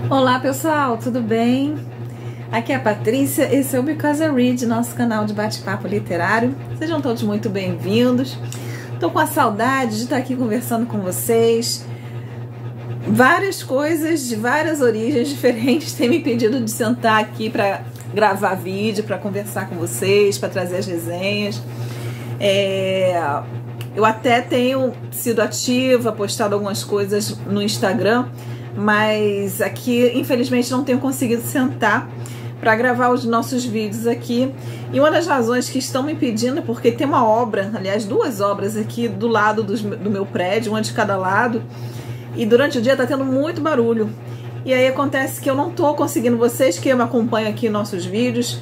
Olá pessoal, tudo bem? Aqui é a Patrícia, esse é o Because I Read, nosso canal de bate-papo literário. Sejam todos muito bem-vindos. Estou com a saudade de estar aqui conversando com vocês. Várias coisas de várias origens diferentes têm me impedido de sentar aqui para gravar vídeo, para conversar com vocês, para trazer as resenhas. Eu até tenho sido ativa, postado algumas coisas no Instagram, mas aqui infelizmente não tenho conseguido sentar para gravar os nossos vídeos aqui. E uma das razões que estão me impedindo é porque tem uma obra, aliás duas obras aqui do lado do meu prédio, uma de cada lado, e durante o dia tá tendo muito barulho. E aí acontece que eu não tô conseguindo, vocês que me acompanham aqui em nossos vídeos,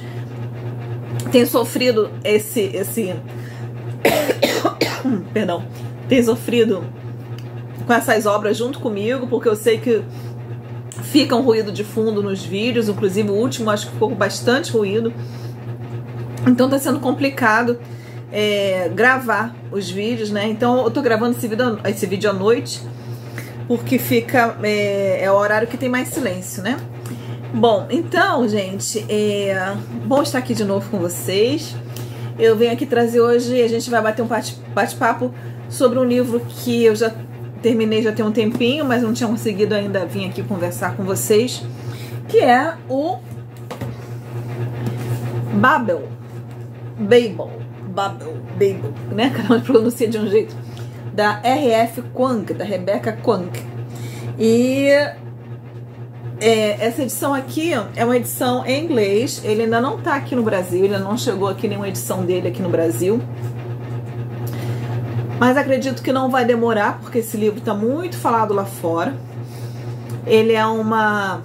tem sofrido tem sofrido com essas obras junto comigo, porque eu sei que fica um ruído de fundo nos vídeos, inclusive o último acho que ficou com bastante ruído, então tá sendo complicado gravar os vídeos, né? Então eu tô gravando esse vídeo à noite, porque fica é o horário que tem mais silêncio, né? Bom, então, gente, bom estar aqui de novo com vocês. Eu venho aqui trazer hoje, a gente vai bater um bate-papo sobre um livro que eu já terminei já tem um tempinho, mas não tinha conseguido ainda vir aqui conversar com vocês, que é o Babel, né? Cada um pronuncia de um jeito, da R.F. Kuang, da Rebecca Kuang. E essa edição aqui é uma edição em inglês, ele ainda não tá aqui no Brasil, ele não chegou aqui nenhuma edição dele aqui no Brasil. Mas acredito que não vai demorar, porque esse livro está muito falado lá fora. Ele é uma...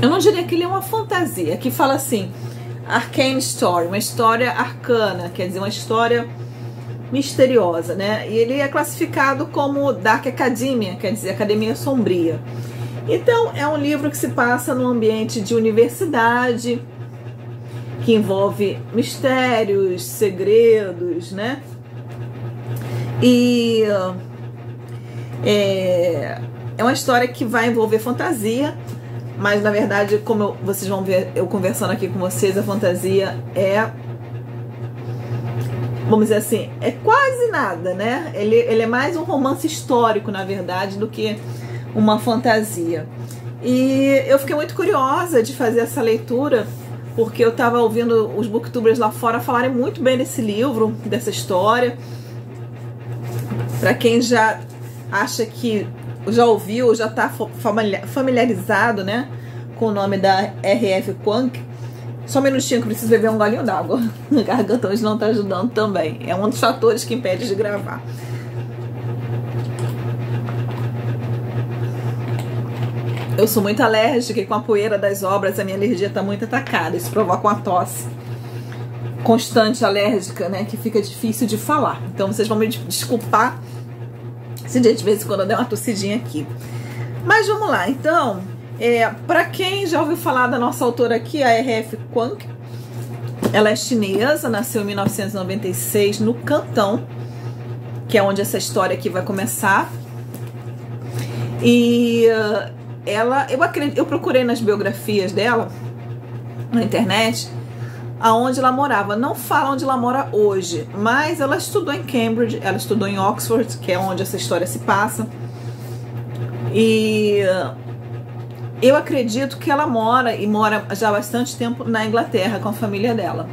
eu não diria que ele é uma fantasia. Aqui fala assim, Arcane Story, uma história arcana, quer dizer, uma história misteriosa, né? E ele é classificado como Dark Academia, quer dizer, Academia Sombria. Então, é um livro que se passa num ambiente de universidade, que envolve mistérios, segredos, né? E é uma história que vai envolver fantasia, mas na verdade, como vocês vão ver eu conversando aqui com vocês, a fantasia vamos dizer assim, é quase nada, né? Ele é mais um romance histórico, na verdade, do que uma fantasia. E eu fiquei muito curiosa de fazer essa leitura, porque eu estava ouvindo os booktubers lá fora falarem muito bem desse livro, dessa história. Para quem já acha que já ouviu, já está familiarizado, né, com o nome da R.F. Kuang, só um minutinho que eu preciso beber um golinho d'água. A garganta hoje não está ajudando também. É um dos fatores que impede de gravar. Eu sou muito alérgica e com a poeira das obras a minha alergia está muito atacada. Isso provoca uma tosse constante alérgica, né, que fica difícil de falar. Então vocês vão me desculpar se de vez em quando eu der uma tossidinha aqui. Mas vamos lá, então, para quem já ouviu falar da nossa autora aqui, a R.F. Kuang, ela é chinesa, nasceu em 1996 no Cantão, que é onde essa história aqui vai começar. E eu procurei nas biografias dela na internet aonde ela morava. Não fala onde ela mora hoje, mas ela estudou em Cambridge, ela estudou em Oxford, que é onde essa história se passa. E eu acredito que ela mora já há bastante tempo na Inglaterra com a família dela.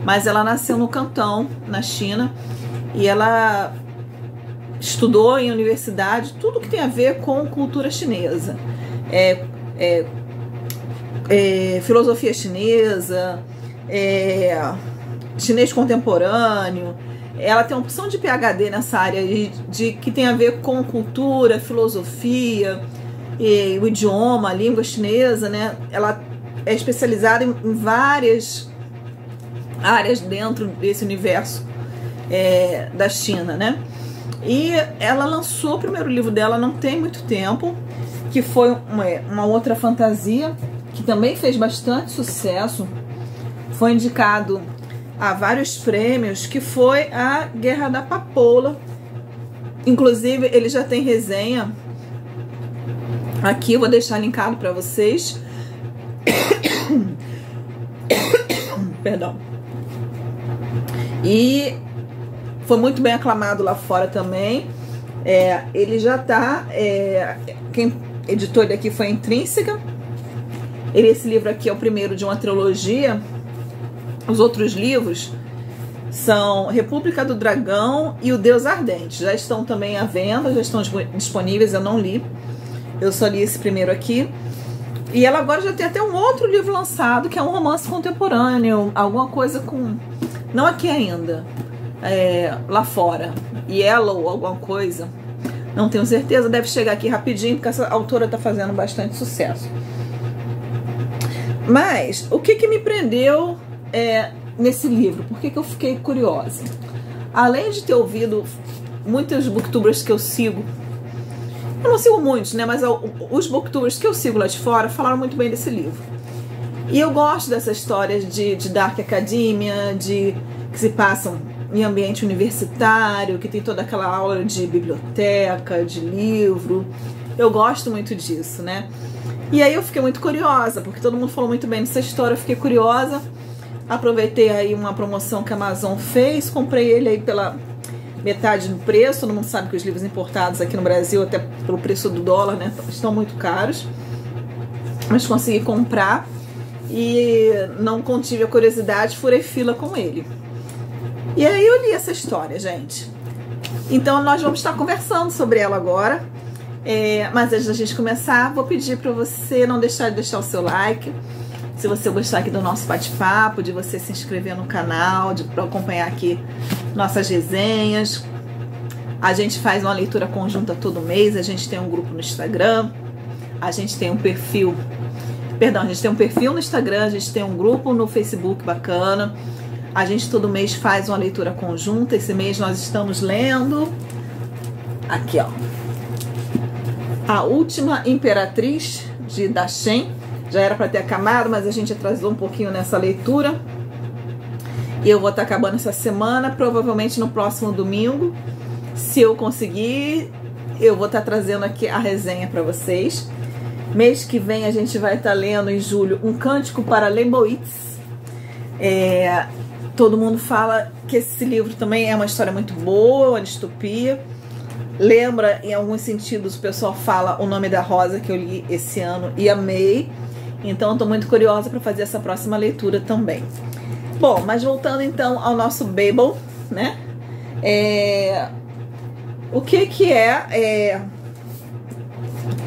Mas ela nasceu no Cantão, na China, e ela estudou em universidade tudo que tem a ver com cultura chinesa. Filosofia chinesa, chinês contemporâneo. Ela tem uma opção de PhD nessa área que tem a ver com cultura, filosofia, o idioma, a língua chinesa, né? Ela é especializada em várias áreas dentro desse universo da China, né? E ela lançou o primeiro livro dela não tem muito tempo, que foi uma outra fantasia que também fez bastante sucesso. Foi indicado a vários prêmios, que foi a Guerra da Papoula. Inclusive, ele já tem resenha Aqui eu vou deixar linkado para vocês. Perdão. E foi muito bem aclamado lá fora também. Ele já tá... quem editou ele aqui foi a Intrínseca. Esse livro aqui é o primeiro de uma trilogia. Os outros livros são República do Dragão e O Deus Ardente. Já estão também à venda, já estão disponíveis, eu não li. Eu só li esse primeiro aqui. E ela agora já tem até um outro livro lançado, que é um romance contemporâneo, alguma coisa com... Não aqui ainda, lá fora. Yellow, alguma coisa. Não tenho certeza, deve chegar aqui rapidinho, porque essa autora está fazendo bastante sucesso. Mas, o que me prendeu nesse livro? Por que eu fiquei curiosa? Além de ter ouvido muitos booktubers que eu sigo, eu não sigo muitos, né? Mas os booktubers que eu sigo lá de fora falaram muito bem desse livro. E eu gosto dessas histórias de Dark Academia, que se passam em ambiente universitário, que tem toda aquela aura de biblioteca, de livro. Eu gosto muito disso, né? E aí eu fiquei muito curiosa, porque todo mundo falou muito bem dessa história, eu fiquei curiosa. Aproveitei aí uma promoção que a Amazon fez, comprei ele aí pela metade do preço. Todo mundo sabe que os livros importados aqui no Brasil, até pelo preço do dólar, né, estão muito caros. Mas consegui comprar e não contive a curiosidade, furei fila com ele. E aí eu li essa história, gente. Então nós vamos estar conversando sobre ela agora. Mas antes da gente começar, vou pedir para você não deixar de deixar o seu like. Se você gostar aqui do nosso bate-papo, de você se inscrever no canal, para acompanhar aqui nossas resenhas. A gente faz uma leitura conjunta todo mês, a gente tem um grupo no Instagram, a gente tem um perfil... Perdão, a gente tem um perfil no Instagram, a gente tem um grupo no Facebook bacana. A gente todo mês faz uma leitura conjunta. Esse mês nós estamos lendo... Aqui, ó. A Última Imperatriz, de Dachen. Já era para ter acabado, mas a gente atrasou um pouquinho nessa leitura. E eu vou estar acabando essa semana, provavelmente no próximo domingo. Se eu conseguir, eu vou estar trazendo aqui a resenha para vocês. Mês que vem a gente vai estar lendo em julho Um Cântico para Leibowitz. Todo mundo fala que esse livro também é uma história muito boa, uma distopia. Lembra, em alguns sentidos, o pessoal fala O Nome da Rosa, que eu li esse ano e amei. Então, estou muito curiosa para fazer essa próxima leitura também. Bom, mas voltando então ao nosso Babel, né? O que é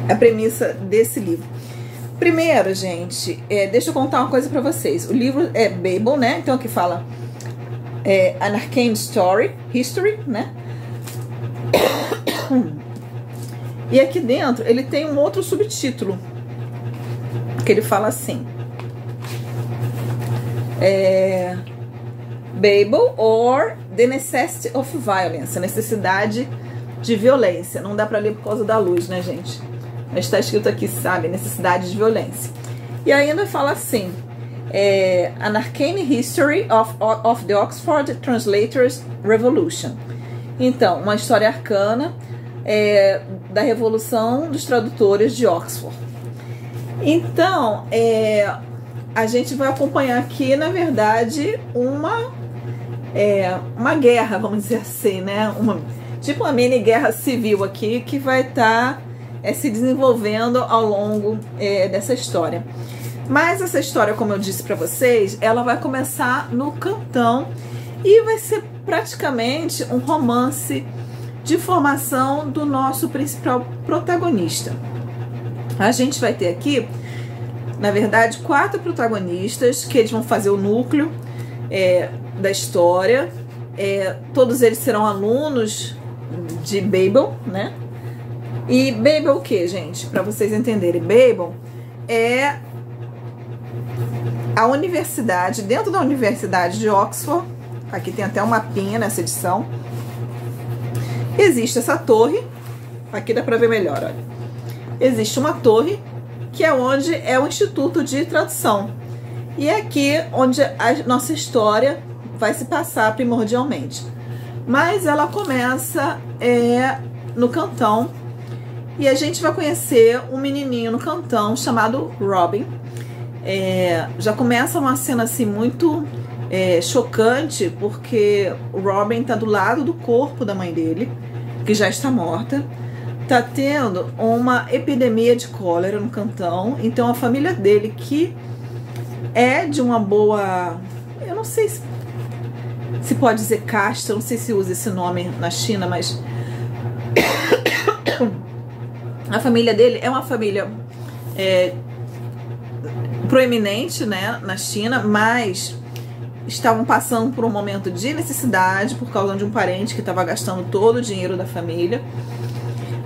a premissa desse livro? Primeiro, gente, deixa eu contar uma coisa para vocês. O livro é Babel, né? Então, aqui fala An Arcane History, né? E aqui dentro ele tem um outro subtítulo que ele fala assim: Babel or the Necessity of Violence, a necessidade de violência. Não dá para ler por causa da luz, né, gente? Mas está escrito aqui, sabe? Necessidade de violência. E ainda fala assim: An Arcane History of the Oxford Translators Revolution. Então, uma história arcana da Revolução dos Tradutores de Oxford. Então, a gente vai acompanhar aqui, na verdade, uma guerra, vamos dizer assim, né? Tipo uma mini guerra civil aqui, que vai estar se desenvolvendo ao longo dessa história. Mas essa história, como eu disse para vocês, ela vai começar no Cantão e vai ser praticamente um romance de formação do nosso principal protagonista. A gente vai ter aqui, na verdade, 4 protagonistas que eles vão fazer o núcleo da história. Todos eles serão alunos de Babel, né? E Babel o que, gente? Para vocês entenderem, Babel é a universidade, dentro da Universidade de Oxford. Aqui tem até um mapinha nessa edição. Existe essa torre. Aqui dá para ver melhor, olha. Existe uma torre que é onde é o Instituto de Tradução. E é aqui onde a nossa história vai se passar primordialmente. Mas ela começa no Cantão. E a gente vai conhecer um menininho no cantão chamado Robin. Já começa uma cena assim muito chocante, porque o Robin tá do lado do corpo da mãe dele, que já está morta. Tá tendo uma epidemia de cólera no cantão. Então a família dele, que é de uma boa... Eu não sei se pode dizer casta, eu não sei se usa esse nome na China, mas... A família dele é uma família proeminente, né, na China, mas estavam passando por um momento de necessidade por causa de um parente que estava gastando todo o dinheiro da família.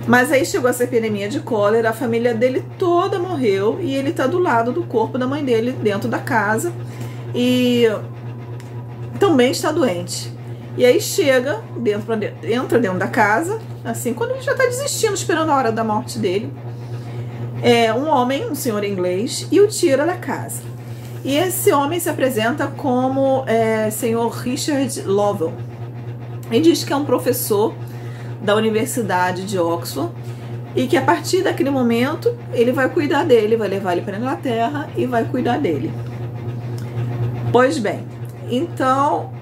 Mas aí chegou essa epidemia de cólera, a família dele toda morreu e ele tá do lado do corpo da mãe dele dentro da casa e também está doente. E aí chega, entra dentro da casa, assim, quando ele já tá desistindo, esperando a hora da morte dele, um homem, um senhor inglês, e o tira da casa. E esse homem se apresenta como senhor Richard Lovell. Ele diz que é um professor da Universidade de Oxford e que a partir daquele momento ele vai cuidar dele, vai levar ele para a Inglaterra e vai cuidar dele. Pois bem, então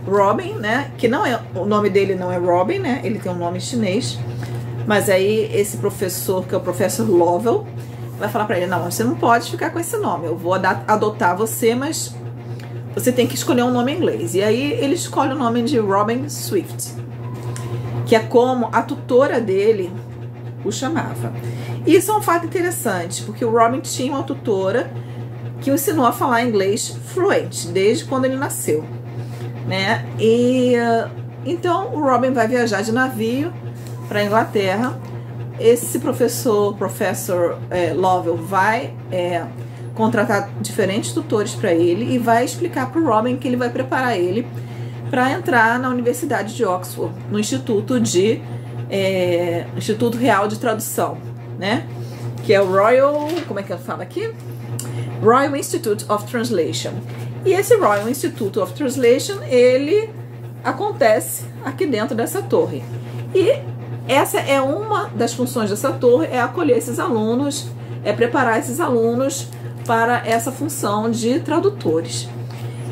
Robin, né, que não é, o nome dele não é Robin, né, ele tem um nome chinês, mas aí esse professor, que é o professor Lovell, vai falar para ele: não, você não pode ficar com esse nome, eu vou adotar você, mas você tem que escolher um nome em inglês. E aí ele escolhe o nome de Robin Swift, que é como a tutora dele o chamava. E isso é um fato interessante, porque o Robin tinha uma tutora que o ensinou a falar inglês fluente desde quando ele nasceu, né? E então o Robin vai viajar de navio para a Inglaterra. Esse professor Lovell vai contratar diferentes tutores para ele e vai explicar para o Robin que ele vai preparar ele para entrar na Universidade de Oxford, no Instituto Real de Tradução, né? Que é o Royal... Como é que eu falo aqui? Royal Institute of Translation. E esse Royal Institute of Translation, ele acontece aqui dentro dessa torre. E essa é uma das funções dessa torre, é acolher esses alunos, preparar esses alunos para essa função de tradutores.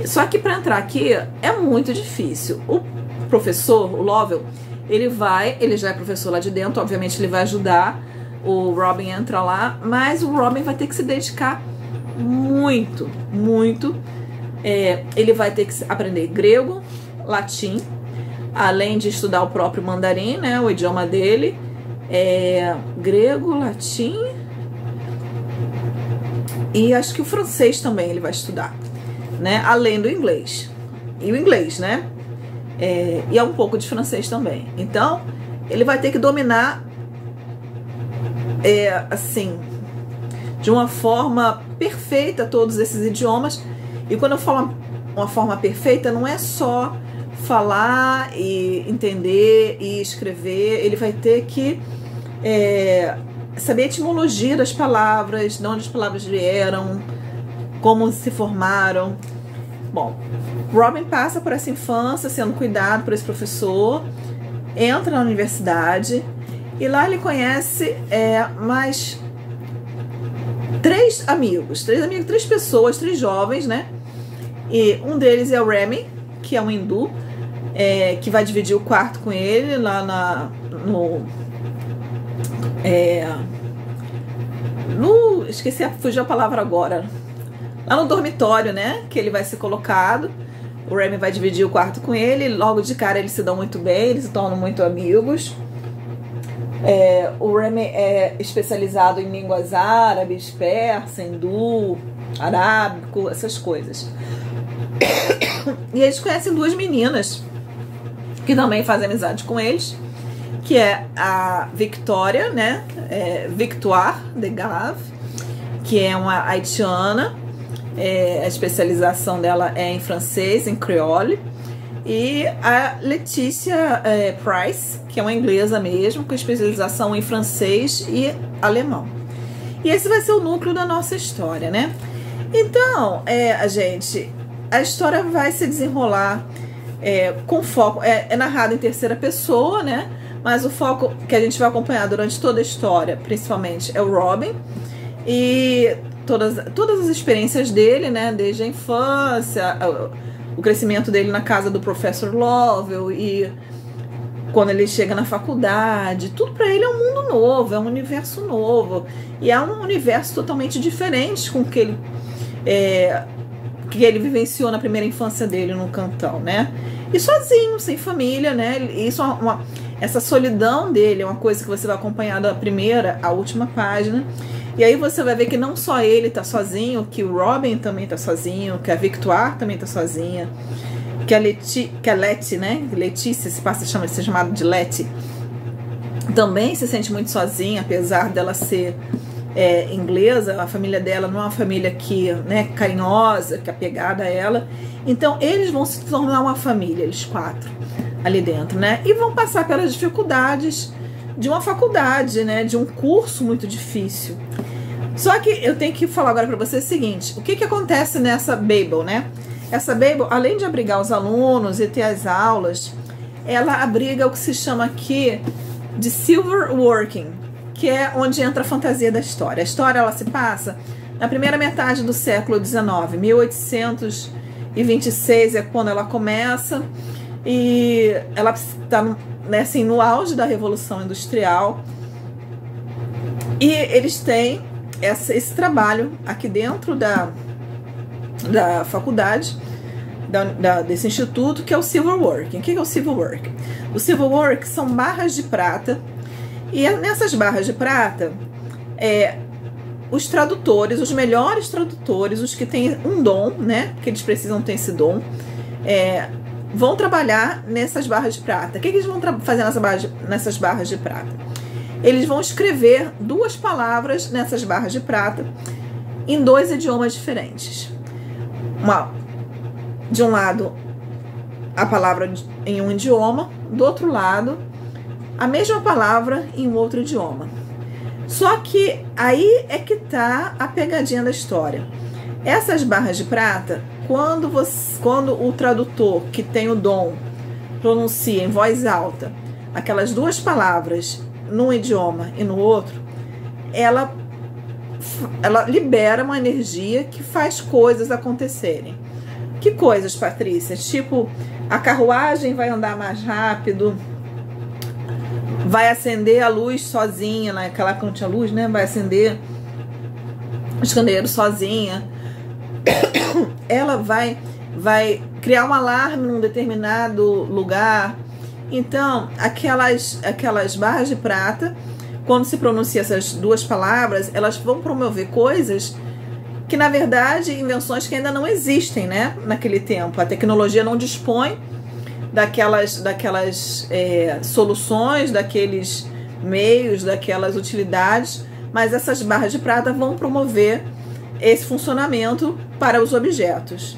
Só que para entrar aqui é muito difícil. O professor, o Lovell, ele já é professor lá de dentro, obviamente ele vai ajudar o Robin a entrar lá, mas o Robin vai ter que se dedicar muito, muito. Ele vai ter que aprender grego, latim, além de estudar o próprio mandarim, né, o idioma dele, grego, latim, e acho que o francês também ele vai estudar, né, além do inglês. E o inglês, né, e é um pouco de francês também. Então, ele vai ter que dominar, assim, de uma forma perfeita todos esses idiomas. E quando eu falo uma forma perfeita, não é só falar e entender e escrever. Ele vai ter que saber a etimologia das palavras, de onde as palavras vieram, como se formaram. Bom, Robin passa por essa infância sendo cuidado por esse professor, entra na universidade e lá ele conhece mais três pessoas, três jovens, né? E um deles é o Remy, que é um hindu, que vai dividir o quarto com ele lá fugiu a palavra agora. Lá no dormitório, né? Que ele vai ser colocado. O Remy vai dividir o quarto com ele. Logo de cara eles se dão muito bem, eles se tornam muito amigos. O Remy é especializado em línguas árabes, persa, hindu, arábico, essas coisas. E eles conhecem duas meninas que também fazem amizade com eles, que é a Victoria, né? Victoire de Gave, que é uma haitiana. A especialização dela é em francês, em creole. E a Letícia Price, que é uma inglesa mesmo, com especialização em francês e alemão. E esse vai ser o núcleo da nossa história, né? Então, a história vai se desenrolar com foco, é narrado em terceira pessoa, né? mas o foco que a gente vai acompanhar durante toda a história, principalmente, é o Robin e todas as experiências dele, né, desde a infância, o crescimento dele na casa do Professor Lovell e quando ele chega na faculdade. Tudo para ele é um mundo novo, é um universo novo, e é um universo totalmente diferente com o que ele vivenciou na primeira infância dele no Cantão, né? E sozinho, sem família, né? Isso essa solidão dele é uma coisa que você vai acompanhar da primeira à última página. E aí você vai ver que não só ele tá sozinho, que o Robin também tá sozinho, que a Victoire também tá sozinha, que a Letty, né? Letícia, se passa a ser chamada de Letty, também se sente muito sozinha, apesar dela ser inglesa. A família dela não é uma família que, né, carinhosa, que é apegada a ela. Então eles vão se tornar uma família, eles 4 ali dentro, né? E vão passar pelas dificuldades de uma faculdade, né? De um curso muito difícil. Só que eu tenho que falar agora para vocês o seguinte: o que acontece nessa Babel, né? Essa Babel, além de abrigar os alunos e ter as aulas, ela abriga o que se chama aqui de Silver Working, que é onde entra a fantasia da história. A história, ela se passa na primeira metade do século XIX, 1826 é quando ela começa, e ela está, né, assim, no auge da Revolução Industrial, e eles têm esse trabalho aqui dentro da faculdade, desse instituto, que é o Silverworking. O que é o Silverworking? O Silverworking são barras de prata, e nessas barras de prata, os tradutores, os melhores tradutores, os que têm um dom, né, que eles precisam ter esse dom, vão trabalhar nessas barras de prata. O que eles vão fazer nessas barras de prata? Eles vão escrever 2 palavras nessas barras de prata em 2 idiomas diferentes. De um lado, a palavra em um idioma, do outro lado, a mesma palavra em um outro idioma. Só que aí é que tá a pegadinha da história. Essas barras de prata, quando o tradutor que tem o dom pronuncia em voz alta aquelas 2 palavras num idioma e no outro, ela libera uma energia que faz coisas acontecerem. Que coisas, Patrícia? Tipo, a carruagem vai andar mais rápido, vai acender a luz sozinha, naquela que não tinha luz, né? Vai acender os candeeiros sozinha. Ela vai criar um alarme num determinado lugar. Então, aquelas barras de prata, quando se pronuncia essas 2 palavras, elas vão promover coisas que, na verdade, invenções que ainda não existem, né? Naquele tempo. A tecnologia não dispõe daquelas soluções, daqueles meios, daquelas utilidades, mas essas barras de prata vão promover esse funcionamento para os objetos.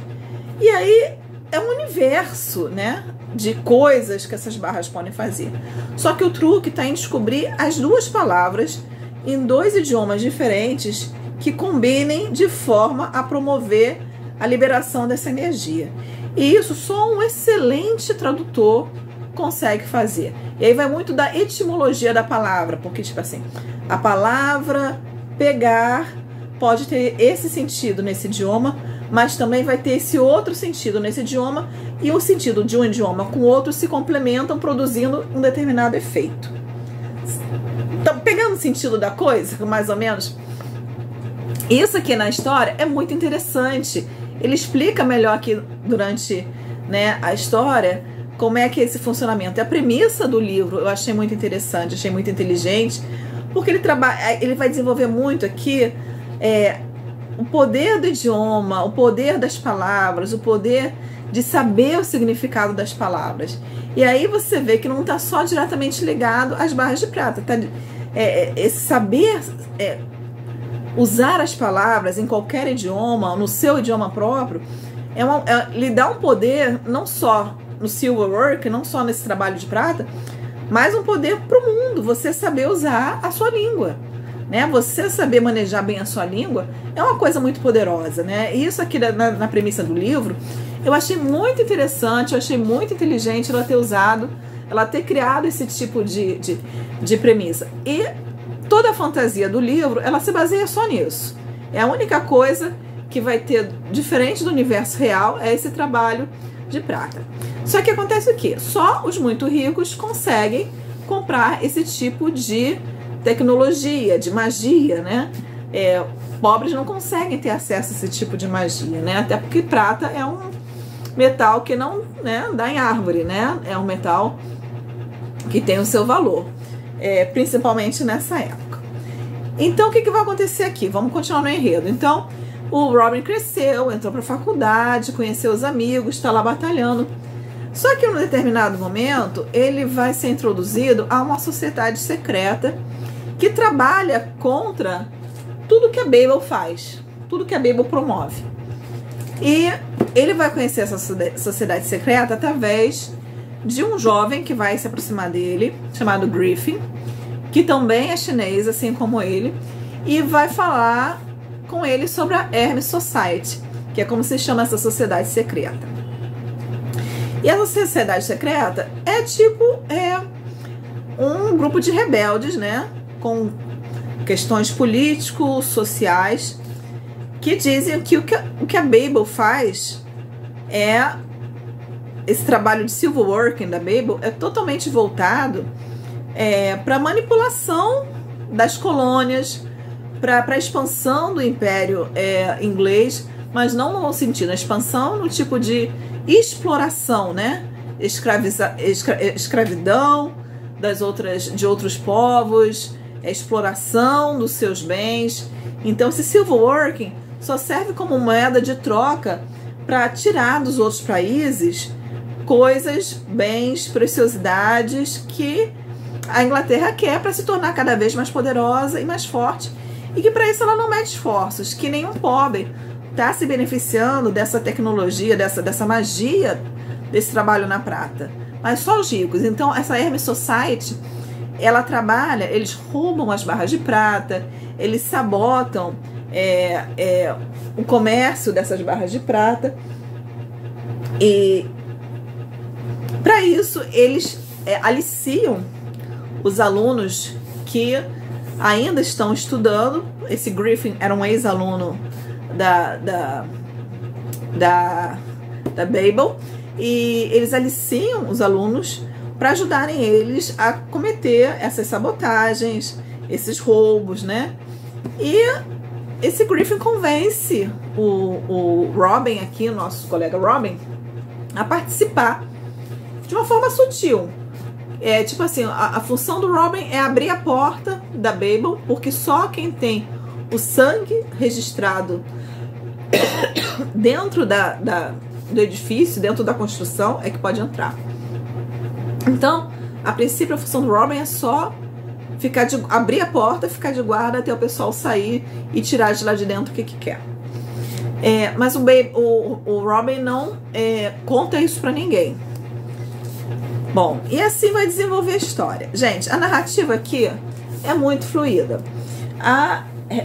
E aí é um universo, né, de coisas que essas barras podem fazer. Só que o truque está em descobrir as 2 palavras em 2 idiomas diferentes que combinem de forma a promover a liberação dessa energia. E isso só um excelente tradutor consegue fazer. E aí vai muito da etimologia da palavra, porque, tipo assim, a palavra pegar pode ter esse sentido nesse idioma, mas também vai ter esse outro sentido nesse idioma, e o sentido de um idioma com o outro se complementam, produzindo um determinado efeito. Então, pegando o sentido da coisa, mais ou menos, isso aqui na história é muito interessante. Ele explica melhor aqui durante, né, a história como é que é esse funcionamento. E a premissa do livro eu achei muito interessante, achei muito inteligente, porque ele vai desenvolver muito aqui o poder do idioma, o poder das palavras, o poder de saber o significado das palavras. E aí você vê que não está só diretamente ligado às barras de prata, tá? Esse saber usar as palavras em qualquer idioma, no seu idioma próprio, lhe dá um poder não só no Silverwork, não só nesse trabalho de prata, mas um poder para o mundo. Você saber usar a sua língua, né? Você saber manejar bem a sua língua é uma coisa muito poderosa, né? E isso aqui na premissa do livro eu achei muito interessante, eu achei muito inteligente ela ter usado ela ter criado esse tipo de premissa. E toda a fantasia do livro, ela se baseia só nisso. É a única coisa que vai ter diferente do universo real, é esse trabalho de prata. Só que acontece o quê? Só os muito ricos conseguem comprar esse tipo de tecnologia, de magia, né? Pobres não conseguem ter acesso a esse tipo de magia, né? Até porque prata é um metal que não, né, dá em árvore, né? É um metal que tem o seu valor, principalmente nessa época. Então, o que vai acontecer aqui? Vamos continuar no enredo. Então, o Robin cresceu, entrou para a faculdade, conheceu os amigos, está lá batalhando. Só que em um determinado momento, ele vai ser introduzido a uma sociedade secreta que trabalha contra tudo que a Babel faz, tudo que a Babel promove. E ele vai conhecer essa sociedade secreta através de um jovem que vai se aproximar dele, chamado Griffin, que também é chinês, assim como ele, e vai falar com ele sobre a Hermes Society, que é como se chama essa sociedade secreta. E essa sociedade secreta é tipo um grupo de rebeldes, né, com questões políticos, sociais, que dizem que o que a Babel faz esse trabalho de silverworking da Babel é totalmente voltado para manipulação das colônias, para a expansão do Império inglês, mas não no sentido, a expansão no tipo de exploração, né? Escravidão de outros povos, exploração dos seus bens. Então, esse silverworking só serve como moeda de troca para tirar dos outros países coisas, bens, preciosidades que a Inglaterra quer para se tornar cada vez mais poderosa e mais forte, e que para isso ela não mede esforços, que nenhum pobre está se beneficiando dessa tecnologia, dessa magia, desse trabalho na prata, mas só os ricos. Então essa Hermes Society, ela trabalha, eles roubam as barras de prata, eles sabotam o comércio dessas barras de prata, e para isso eles aliciam os alunos que ainda estão estudando. Esse Griffin era um ex-aluno da Babel, e eles aliciam os alunos para ajudarem eles a cometer essas sabotagens, esses roubos, né? E esse Griffin convence o Robin aqui, nosso colega Robin, a participar de uma forma sutil. Tipo assim, a função do Robin é abrir a porta da Babel, porque só quem tem o sangue registrado dentro do edifício, dentro da construção, é que pode entrar. Então, a princípio, a função do Robin é só abrir a porta, ficar de guarda até o pessoal sair e tirar de lá de dentro o que quer. Mas o Robin não conta isso pra ninguém. Bom, e assim vai desenvolver a história. Gente, a narrativa aqui é muito fluida.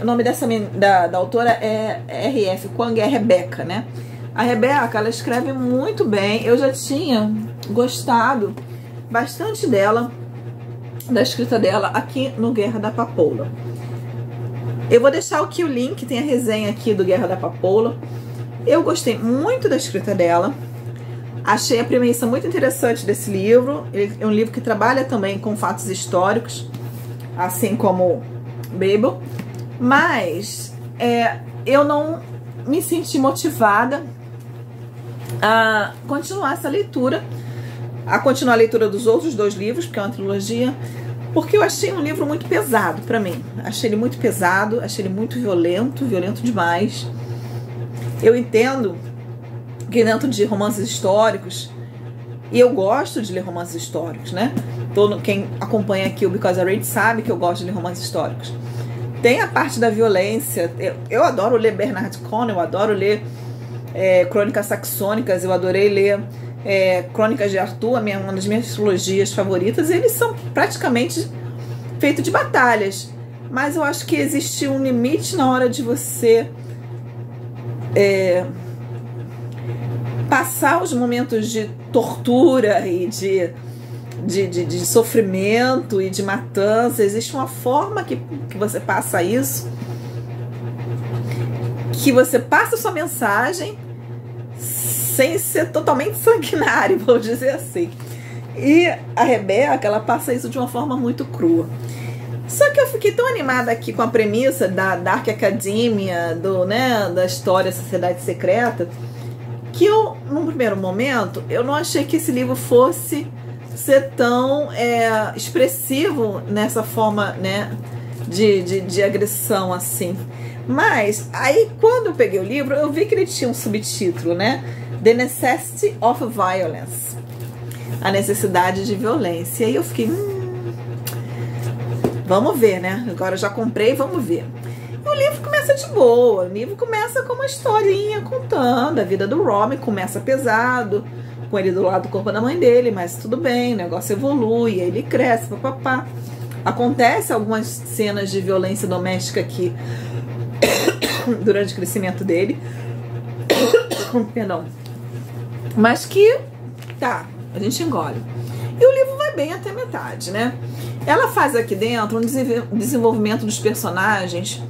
O nome da autora é R.F. Kuang, é Rebeca, né? A Rebeca, ela escreve muito bem. Eu já tinha gostado bastante dela, da escrita dela, aqui no Guerra da Papoula. Eu vou deixar aqui o link, tem a resenha aqui do Guerra da Papoula. Eu gostei muito da escrita dela. Achei a premissa muito interessante desse livro. Ele é um livro que trabalha também com fatos históricos, assim como Babel. Mas eu não me senti motivada a continuar essa leitura, a continuar a leitura dos outros dois livros, porque é uma trilogia, porque eu achei um livro muito pesado para mim. Achei ele muito pesado, achei ele muito violento demais. Eu entendo que dentro de romances históricos, e eu gosto de ler romances históricos, né? Quem acompanha aqui o Because I Read sabe que eu gosto de ler romances históricos. Tem a parte da violência. Eu adoro ler Bernard Cornwell, eu adoro ler Crônicas Saxônicas, eu adorei ler Crônicas de Arthur, uma das minhas trilogias favoritas. Eles são praticamente feitos de batalhas, mas eu acho que existe um limite na hora de você passar os momentos de tortura e de sofrimento e de matança. Existe uma forma que você passa isso, que você passa a sua mensagem sem ser totalmente sanguinário, vou dizer assim. E a Rebeca, ela passa isso de uma forma muito crua. Só que eu fiquei tão animada aqui com a premissa da Dark Academia, da história Sociedade Secreta, que eu, num primeiro momento, eu não achei que esse livro fosse ser tão expressivo nessa forma, né, de agressão assim. Mas aí quando eu peguei o livro, eu vi que ele tinha um subtítulo, né? The Necessity of Violence. A necessidade de violência. E aí eu fiquei, vamos ver, né? Agora eu já comprei, vamos ver. E o livro começa de boa. O livro começa com uma historinha contando a vida do Robin. Começa pesado, com ele do lado do corpo da mãe dele, mas tudo bem, o negócio evolui, aí ele cresce, papapá. Acontece algumas cenas de violência doméstica aqui durante o crescimento dele. Perdão. Mas que tá, a gente engole. E o livro vai bem até metade, né? Ela faz aqui dentro um desenvolvimento dos personagens,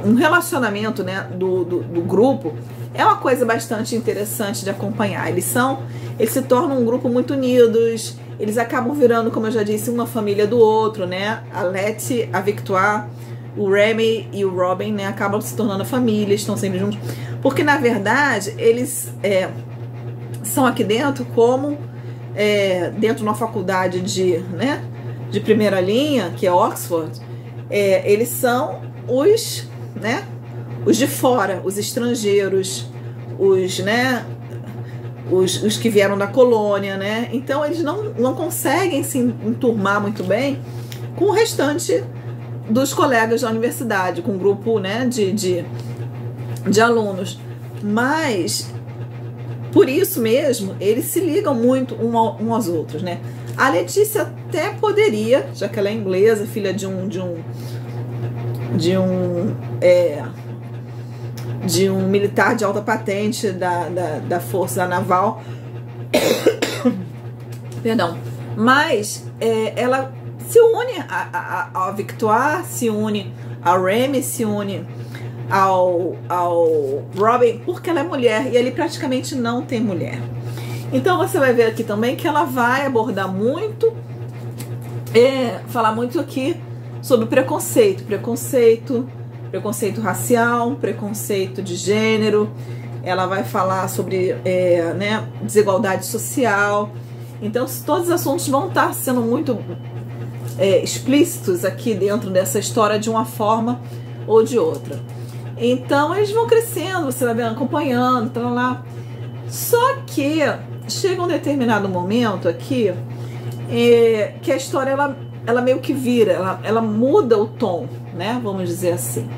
um relacionamento, né, do grupo. É uma coisa bastante interessante de acompanhar. Eles se tornam um grupo muito unidos. Eles acabam virando, como eu já disse, uma família do outro, né? A Letty, a Victoire, o Remy e o Robin, né, acabam se tornando família, estão sempre juntos. Porque, na verdade, eles são aqui dentro como dentro de uma faculdade de primeira linha, que é Oxford, eles são os de fora, os estrangeiros, os que vieram da colônia, né? Então eles não conseguem se enturmar muito bem com o restante dos colegas da universidade, com um grupo, né, de alunos. Mas por isso mesmo eles se ligam muito uns aos outros, né? A Letícia até poderia, já que ela é inglesa, filha de um militar de alta patente da Força Naval. Perdão. Mas ela se une a Victoire, se une ao Remy, se une ao Robin, porque ela é mulher e ele praticamente não tem mulher. Então você vai ver aqui também que ela vai abordar muito, falar muito aqui sobre preconceito racial, preconceito de gênero. Ela vai falar sobre desigualdade social. Então todos os assuntos vão estar sendo muito explícitos aqui dentro dessa história de uma forma ou de outra. Então eles vão crescendo, você vai vendo, acompanhando, tá lá. Só que chega um determinado momento aqui que a história ela meio que vira, ela muda o tom, né? Vamos dizer assim.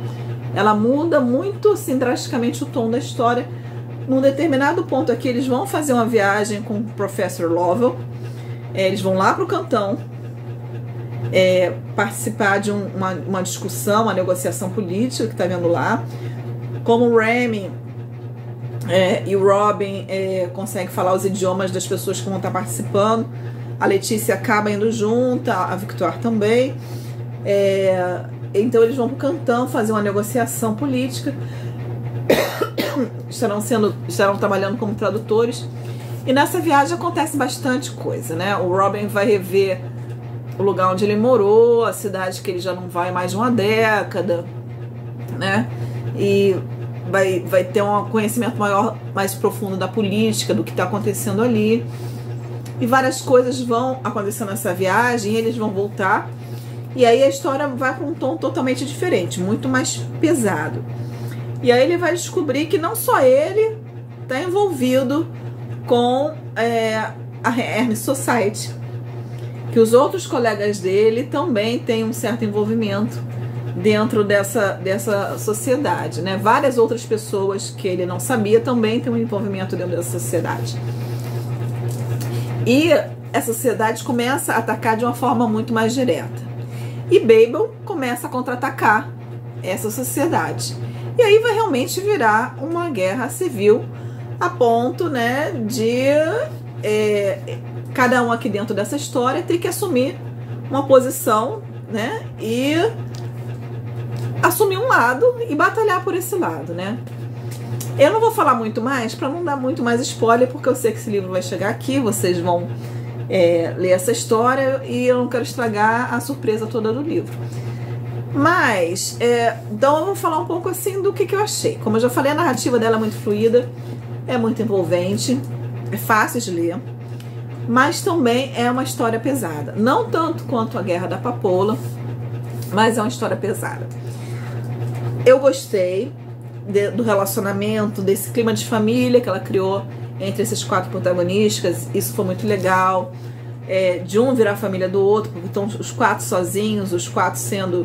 Ela muda muito, assim, drasticamente o tom da história. Num determinado ponto aqui, eles vão fazer uma viagem com o Professor Lovell. Eles vão lá pro cantão participar de uma discussão, uma negociação política que tá vendo lá. Como o Remy e o Robin conseguem falar os idiomas das pessoas que vão estar participando, a Letícia acaba indo junto, a Victoire também. Então eles vão pro cantão fazer uma negociação política. estarão trabalhando como tradutores. E nessa viagem acontece bastante coisa, né? O Robin vai rever o lugar onde ele morou, a cidade que ele já não vai mais de uma década, né? E vai ter um conhecimento mais profundo da política, do que está acontecendo ali. E várias coisas vão acontecer nessa viagem, e eles vão voltar. E aí a história vai para um tom totalmente diferente, muito mais pesado. E aí ele vai descobrir que não só ele está envolvido com a Hermes Society, que os outros colegas dele também têm um certo envolvimento dentro dessa sociedade, né? Várias outras pessoas que ele não sabia também têm um envolvimento dentro dessa sociedade. E essa sociedade começa a atacar de uma forma muito mais direta. E Babel começa a contra-atacar essa sociedade. E aí vai realmente virar uma guerra civil a ponto, né, de cada um aqui dentro dessa história tem que assumir uma posição, né? E assumir um lado e batalhar por esse lado, né? Eu não vou falar muito mais para não dar muito mais spoiler, porque eu sei que esse livro vai chegar aqui, vocês vão ler essa história e eu não quero estragar a surpresa toda do livro. Mas, então eu vou falar um pouco assim do que eu achei. Como eu já falei, a narrativa dela é muito fluida, é muito envolvente, é fácil de ler, mas também é uma história pesada. Não tanto quanto A Guerra da Papoula, mas é uma história pesada. Eu gostei do relacionamento, desse clima de família que ela criou entre esses 4 protagonistas. Isso foi muito legal, de um virar a família do outro, porque estão os 4 sozinhos, os 4 sendo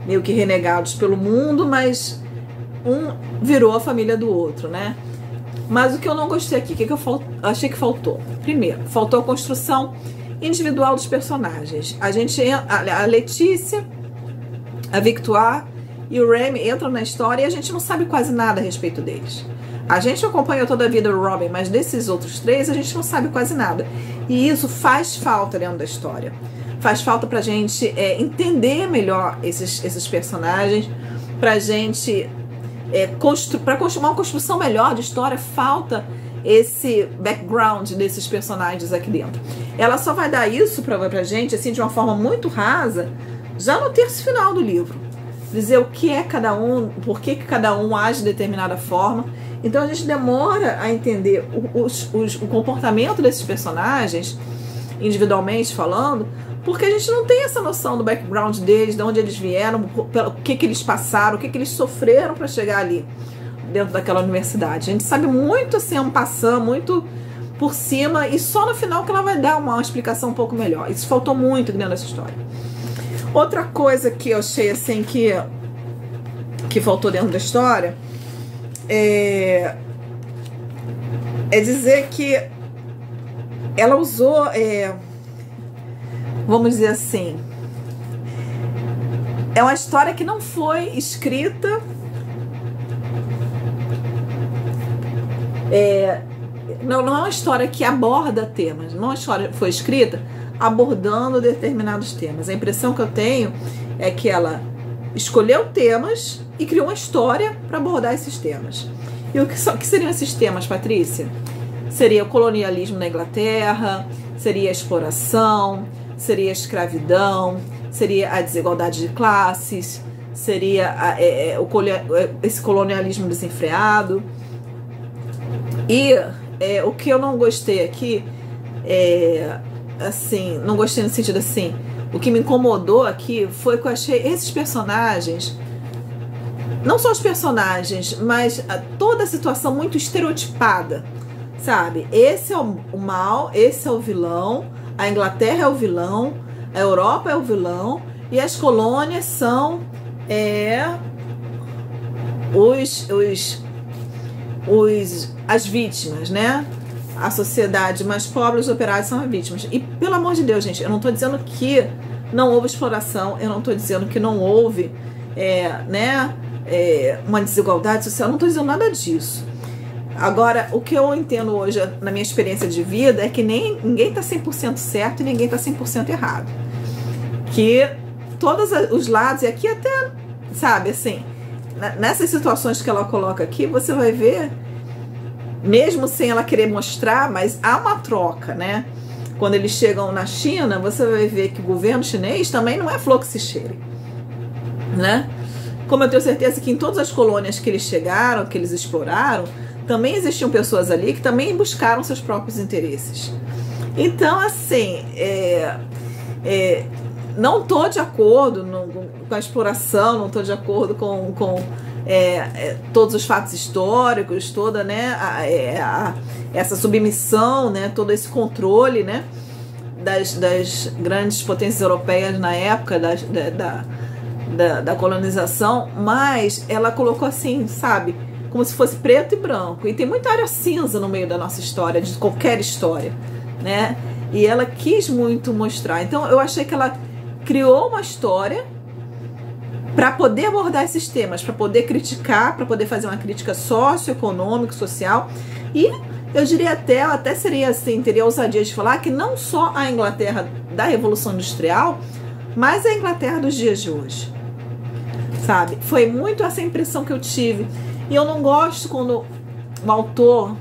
meio que renegados pelo mundo, mas um virou a família do outro, né? Mas o que eu não gostei aqui, o que eu achei que faltou? Primeiro, faltou a construção individual dos personagens. A Letícia, a Victoire e o Remy entram na história e a gente não sabe quase nada a respeito deles. A gente acompanhou toda a vida do Robin, mas desses outros 3 a gente não sabe quase nada. E isso faz falta dentro da história. Faz falta pra gente entender melhor esses personagens, pra gente para construir uma construção melhor de história. Falta esse background desses personagens aqui dentro. Ela só vai dar isso pra gente assim de uma forma muito rasa já no terço final do livro. Dizer o que é cada um, por que cada um age de determinada forma. Então a gente demora a entender o comportamento desses personagens, individualmente falando, porque a gente não tem essa noção do background deles, de onde eles vieram, o que eles passaram, o que eles sofreram para chegar ali, dentro daquela universidade. A gente sabe muito assim, um passando, muito por cima, e só no final que ela vai dar uma explicação um pouco melhor. Isso faltou muito dentro dessa história. Outra coisa que eu achei assim que faltou dentro da história é dizer que ela usou, vamos dizer assim, é uma história que não foi escrita não é uma história que aborda temas, não é uma história que foi escrita abordando determinados temas. A impressão que eu tenho é que ela escolheu temas e criou uma história para abordar esses temas. E o que seriam esses temas, Patrícia? Seria o colonialismo na Inglaterra, seria a exploração, seria a escravidão, seria a desigualdade de classes, seria esse colonialismo desenfreado. E o que eu não gostei aqui assim, não gostei no sentido assim, o que me incomodou aqui foi que eu achei esses personagens, não só os personagens, mas toda a situação muito estereotipada, sabe? Esse é o mal, esse é o vilão, a Inglaterra é o vilão, a Europa é o vilão e as colônias são as vítimas, né? A sociedade mais pobre, os operários são as vítimas. E pelo amor de Deus, gente, eu não estou dizendo que não houve exploração, eu não estou dizendo que não houve uma desigualdade social, eu não estou dizendo nada disso. Agora, o que eu entendo hoje na minha experiência de vida é que ninguém está 100% certo e ninguém está 100% errado. Que todos os lados, e aqui até, sabe, assim, nessas situações que ela coloca aqui, você vai ver, mesmo sem ela querer mostrar, mas há uma troca, né? Quando eles chegam na China, você vai ver que o governo chinês também não é flor que se cheire, né? Como eu tenho certeza que em todas as colônias que eles chegaram, que eles exploraram, também existiam pessoas ali que também buscaram seus próprios interesses. Então, assim, não estou de acordo com a exploração, não estou de acordo com todos os fatos históricos, toda, né, essa submissão, né, todo esse controle, né, das grandes potências europeias na época da colonização, mas ela colocou assim, sabe, como se fosse preto e branco, e tem muita área cinza no meio da nossa história, de qualquer história, né, e ela quis muito mostrar. Então eu achei que ela criou uma história para poder abordar esses temas, para poder criticar, para poder fazer uma crítica socioeconômica, social, e eu diria até seria assim, teria ousadia de falar que não só a Inglaterra da Revolução Industrial, mas a Inglaterra dos dias de hoje, sabe? Foi muito essa impressão que eu tive. E eu não gosto quando um autor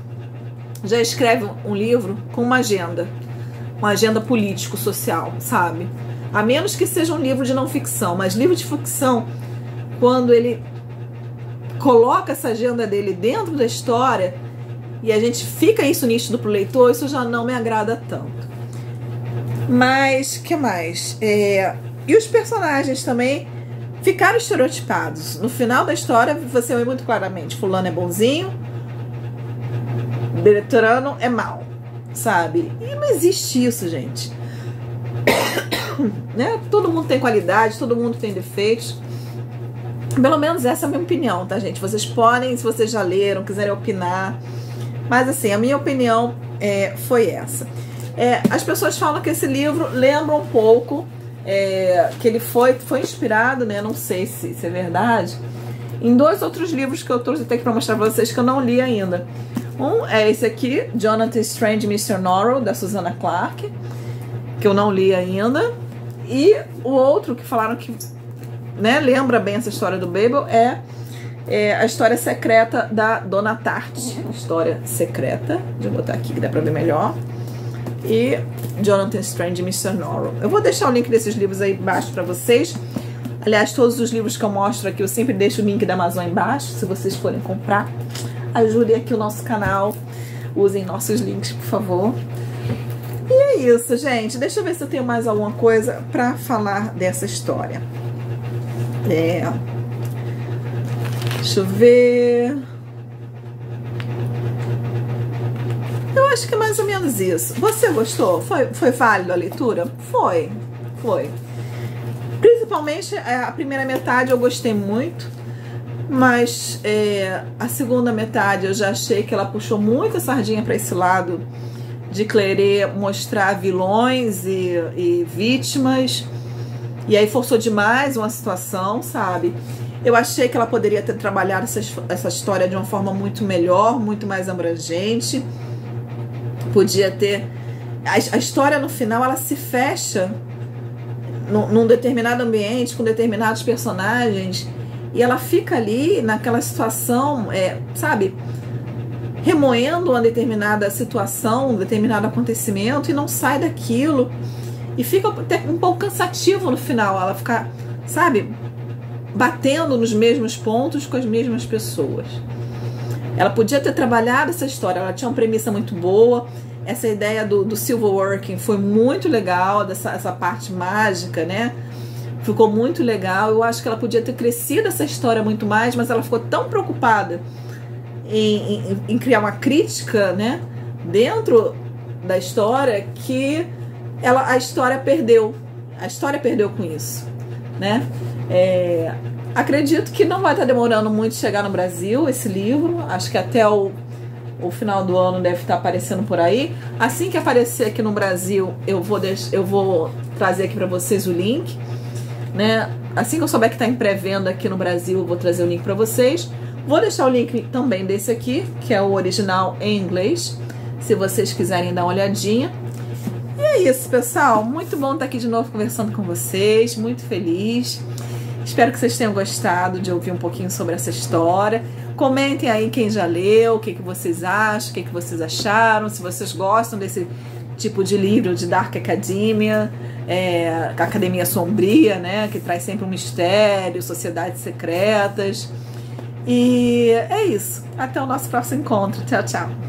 já escreve um livro com uma agenda político-social, sabe? A menos que seja um livro de não ficção, mas livro de ficção, quando ele coloca essa agenda dele dentro da história e a gente fica isso nítido pro leitor, isso já não me agrada tanto. Mas, que mais? E os personagens também ficaram estereotipados. No final da história, você vê muito claramente, fulano é bonzinho, Beltrano é mau, sabe? E não existe isso, gente. Né? Todo mundo tem qualidade, todo mundo tem defeitos. Pelo menos essa é a minha opinião, tá, gente? Vocês podem, se vocês já leram, quiserem opinar. Mas, assim, a minha opinião foi essa. As pessoas falam que esse livro lembra um pouco, que ele foi inspirado, né? Não sei se é verdade, em 2 outros livros que eu trouxe até aqui para mostrar para vocês que eu não li ainda. Um é esse aqui, Jonathan Strange e Mr. Norrell, da Susanna Clarke, que eu não li ainda. E o outro que falaram que, né, lembra bem essa história do Babel é a história secreta da Dona Tarte. História secreta. Deixa eu botar aqui que dá pra ver melhor. E Jonathan Strange e Mr. Norrell. Eu vou deixar o link desses livros aí embaixo pra vocês. Aliás, todos os livros que eu mostro aqui, eu sempre deixo o link da Amazon embaixo, se vocês forem comprar. Ajudem aqui o nosso canal. Usem nossos links, por favor. E é isso, gente. Deixa eu ver se eu tenho mais alguma coisa pra falar dessa história. Deixa eu ver. Eu acho que é mais ou menos isso. Você gostou? Foi válido a leitura? Foi. Principalmente a primeira metade eu gostei muito. Mas a segunda metade eu já achei que ela puxou muita sardinha para esse lado de querer mostrar vilões e vítimas. E aí forçou demais uma situação, sabe? Eu achei que ela poderia ter trabalhado essa história de uma forma muito melhor, muito mais abrangente. Podia ter... A história no final, ela se fecha num determinado ambiente, com determinados personagens, e ela fica ali naquela situação, sabe, remoendo uma determinada situação, um determinado acontecimento, e não sai daquilo, e fica até um pouco cansativo no final, ela fica, sabe, batendo nos mesmos pontos com as mesmas pessoas. Ela podia ter trabalhado essa história, ela tinha uma premissa muito boa. Essa ideia do silverworking foi muito legal, essa parte mágica, né? Ficou muito legal. Eu acho que ela podia ter crescido essa história muito mais, mas ela ficou tão preocupada em criar uma crítica, né, dentro da história, que a história perdeu. A história perdeu com isso, né? Acredito que não vai estar demorando muito chegar no Brasil esse livro. Acho que até o final do ano deve estar aparecendo por aí. Assim que aparecer aqui no Brasil, eu vou trazer aqui para vocês o link, né? Assim que eu souber que está em pré-venda aqui no Brasil, eu vou trazer o link para vocês. Vou deixar o link também desse aqui, que é o original em inglês, se vocês quiserem dar uma olhadinha. E é isso, pessoal. Muito bom estar aqui de novo conversando com vocês. Muito feliz. Espero que vocês tenham gostado de ouvir um pouquinho sobre essa história. Comentem aí quem já leu, o que vocês acham, o que vocês acharam, se vocês gostam desse tipo de livro de Dark Academia, Academia Sombria, né, que traz sempre um mistério, sociedades secretas. E é isso. Até o nosso próximo encontro. Tchau, tchau.